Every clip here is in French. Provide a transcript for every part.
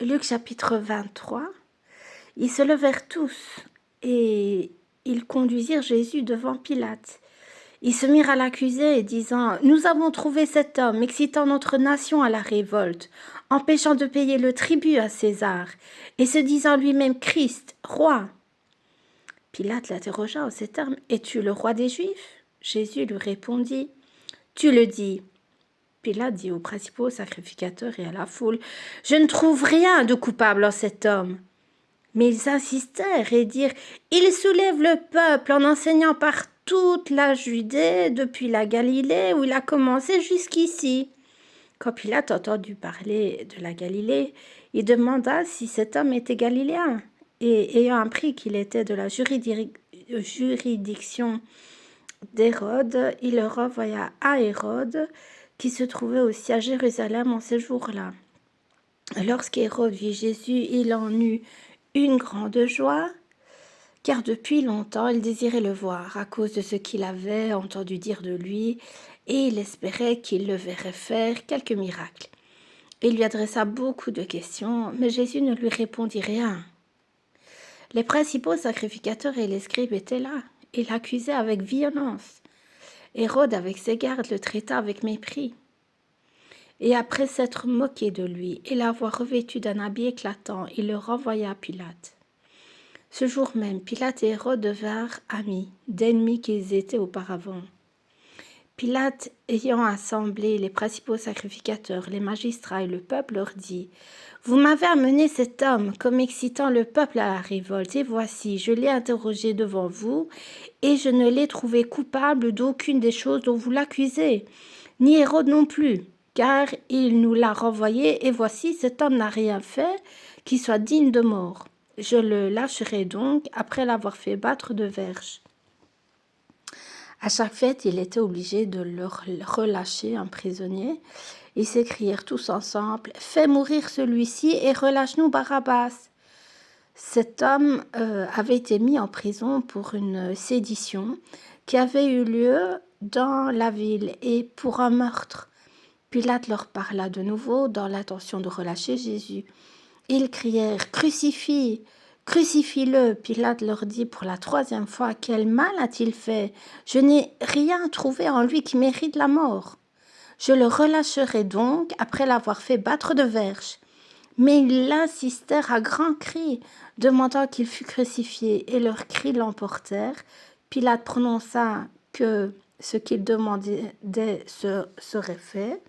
Luc chapitre 23, ils se levèrent tous et ils conduisirent Jésus devant Pilate. Ils se mirent à l'accuser, disant « Nous avons trouvé cet homme, excitant notre nation à la révolte, empêchant de payer le tribut à César, et se disant lui-même Christ, roi. » Pilate l'interrogea en ces termes « Es-tu le roi des Juifs ?» Jésus lui répondit « Tu le dis. » Pilate dit aux principaux sacrificateurs et à la foule « Je ne trouve rien de coupable en cet homme. » Mais ils insistèrent et dirent « Il soulève le peuple en enseignant par toute la Judée, depuis la Galilée où il a commencé jusqu'ici. » Quand Pilate entendit parler de la Galilée, il demanda si cet homme était galiléen. Et ayant appris qu'il était de la juridiction d'Hérode, il le renvoya à Hérode, qui se trouvait aussi à Jérusalem en ces jours-là. Lorsqu'Hérode vit Jésus, il en eut une grande joie, car depuis longtemps il désirait le voir à cause de ce qu'il avait entendu dire de lui, et il espérait qu'il le verrait faire quelques miracles. Il lui adressa beaucoup de questions, mais Jésus ne lui répondit rien. Les principaux sacrificateurs et les scribes étaient là, et l'accusaient avec violence. Hérode, avec ses gardes, le traita avec mépris. Et après s'être moqué de lui et l'avoir revêtu d'un habit éclatant, il le renvoya à Pilate. Ce jour même, Pilate et Hérode devinrent amis, d'ennemis qu'ils étaient auparavant. Pilate, ayant assemblé les principaux sacrificateurs, les magistrats et le peuple, leur dit « Vous m'avez amené cet homme comme excitant le peuple à la révolte, et voici, je l'ai interrogé devant vous, et je ne l'ai trouvé coupable d'aucune des choses dont vous l'accusez, ni Hérode non plus, car il nous l'a renvoyé, et voici, cet homme n'a rien fait qui soit digne de mort. Je le lâcherai donc après l'avoir fait battre de verges. » À chaque fête, il était obligé de leur relâcher un prisonnier. Ils s'écrièrent tous ensemble « Fais mourir celui-ci et relâche-nous Barabbas !» Cet homme avait été mis en prison pour une sédition qui avait eu lieu dans la ville et pour un meurtre. Pilate leur parla de nouveau dans l'intention de relâcher Jésus. Ils crièrent « Crucifie ! Crucifie-le » Pilate leur dit pour la 3e fois « Quel mal a-t-il fait ? Je n'ai rien trouvé en lui qui mérite la mort. Je le relâcherai donc après l'avoir fait battre de verges. » Mais ils insistèrent à grands cris, demandant qu'il fût crucifié, et leurs cris l'emportèrent. Pilate prononça que ce qu'ils demandaient serait fait.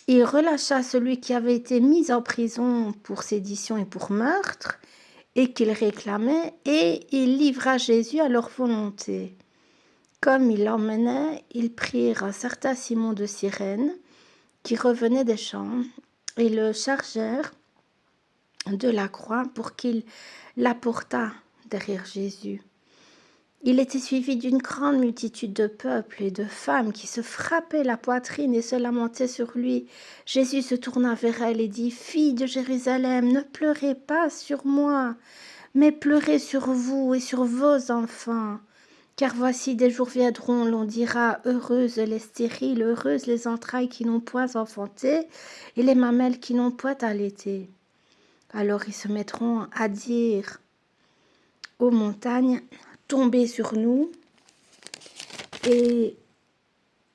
Il relâcha celui qui avait été mis en prison pour sédition et pour meurtre, et qu'il réclamait, et il livra Jésus à leur volonté. Comme il l'emmenait, ils prirent un certain Simon de Cyrène, qui revenait des champs, et le chargèrent de la croix pour qu'il l'apportât derrière Jésus. Il était suivi d'une grande multitude de peuples et de femmes qui se frappaient la poitrine et se lamentaient sur lui. Jésus se tourna vers elles et dit « Filles de Jérusalem, ne pleurez pas sur moi, mais pleurez sur vous et sur vos enfants. Car voici des jours viendront, l'on dira « Heureuses les stériles, heureuses les entrailles qui n'ont point enfanté et les mamelles qui n'ont point allaité. » Alors ils se mettront à dire aux montagnes « Tombez sur nous » et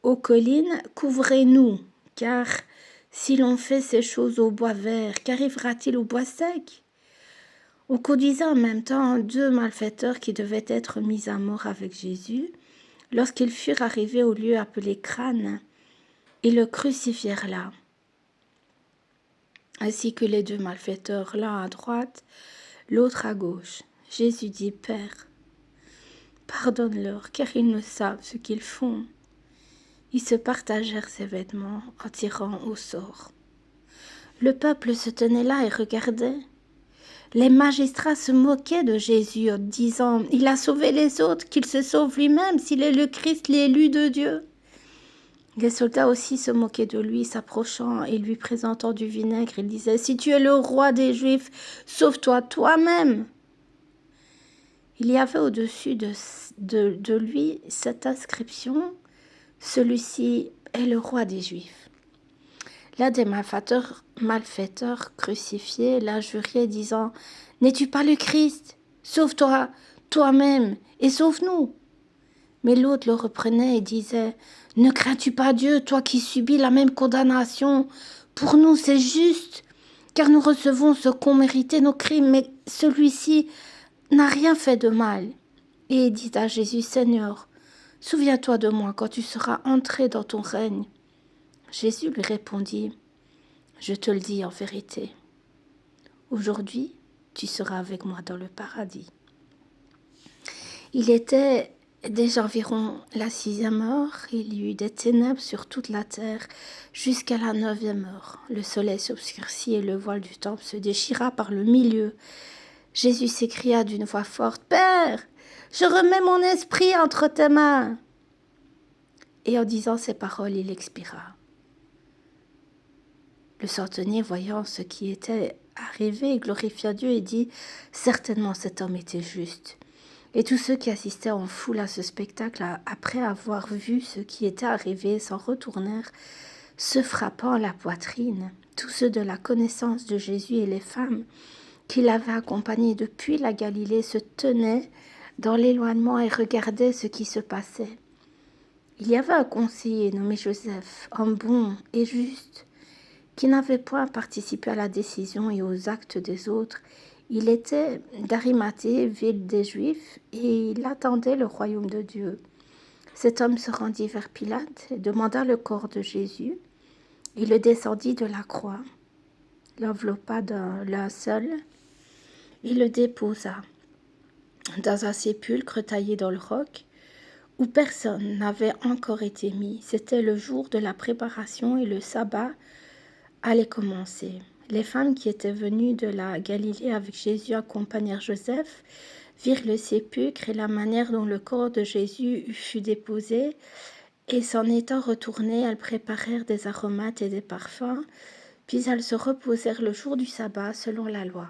aux collines « Couvrez-nous » car si l'on fait ces choses au bois vert, qu'arrivera-t-il au bois sec ? On conduisait en même temps 2 malfaiteurs qui devaient être mis à mort avec Jésus. Lorsqu'ils furent arrivés au lieu appelé Crâne, ils le crucifièrent là, ainsi que les 2 malfaiteurs, l'un à droite, l'autre à gauche. Jésus dit « Père, pardonne-leur, car ils ne savent ce qu'ils font. » Ils se partagèrent ses vêtements en tirant au sort. Le peuple se tenait là et regardait. Les magistrats se moquaient de Jésus en disant « Il a sauvé les autres, qu'il se sauve lui-même s'il est le Christ, l'élu de Dieu. » Les soldats aussi se moquaient de lui, s'approchant et lui présentant du vinaigre. Ils disaient « Si tu es le roi des Juifs, sauve-toi toi-même. » Il y avait au-dessus de lui cette inscription « Celui-ci est le roi des Juifs. » L'un des malfaiteurs crucifiés l'a juré, disant: N'es-tu pas le Christ? Sauve-toi toi-même et sauve-nous. Mais l'autre le reprenait et disait: Ne crains-tu pas Dieu, toi qui subis la même condamnation? Pour nous, c'est juste, car nous recevons ce qu'ont mérité nos crimes, mais celui-ci n'a rien fait de mal. Et il dit à Jésus: Seigneur, souviens-toi de moi quand tu seras entré dans ton règne. Jésus lui répondit: Je te le dis en vérité, aujourd'hui tu seras avec moi dans le paradis. Il était déjà environ la 6e heure, il y eut des ténèbres sur toute la terre jusqu'à la 9e heure. Le soleil s'obscurcit et le voile du temple se déchira par le milieu. Jésus s'écria d'une voix forte: Père, je remets mon esprit entre tes mains. Et en disant ces paroles, il expira. Le centenier, voyant ce qui était arrivé, glorifia Dieu et dit: Certainement cet homme était juste. Et tous ceux qui assistaient en foule à ce spectacle, après avoir vu ce qui était arrivé, s'en retournèrent, se frappant la poitrine. Tous ceux de la connaissance de Jésus et les femmes qui l'avaient accompagné depuis la Galilée se tenaient dans l'éloignement et regardaient ce qui se passait. Il y avait un conseiller nommé Joseph, homme bon et juste, qui n'avait point participé à la décision et aux actes des autres. Il était d'Arimathée, ville des Juifs, et il attendait le royaume de Dieu. Cet homme se rendit vers Pilate et demanda le corps de Jésus. Il le descendit de la croix, l'enveloppa d'un linceul et le déposa dans un sépulcre taillé dans le roc où personne n'avait encore été mis. C'était le jour de la préparation et le sabbat allait commencer. Les femmes qui étaient venues de la Galilée avec Jésus accompagnèrent Joseph, virent le sépulcre et la manière dont le corps de Jésus fut déposé, et s'en étant retournées, elles préparèrent des aromates et des parfums, puis elles se reposèrent le jour du sabbat selon la loi.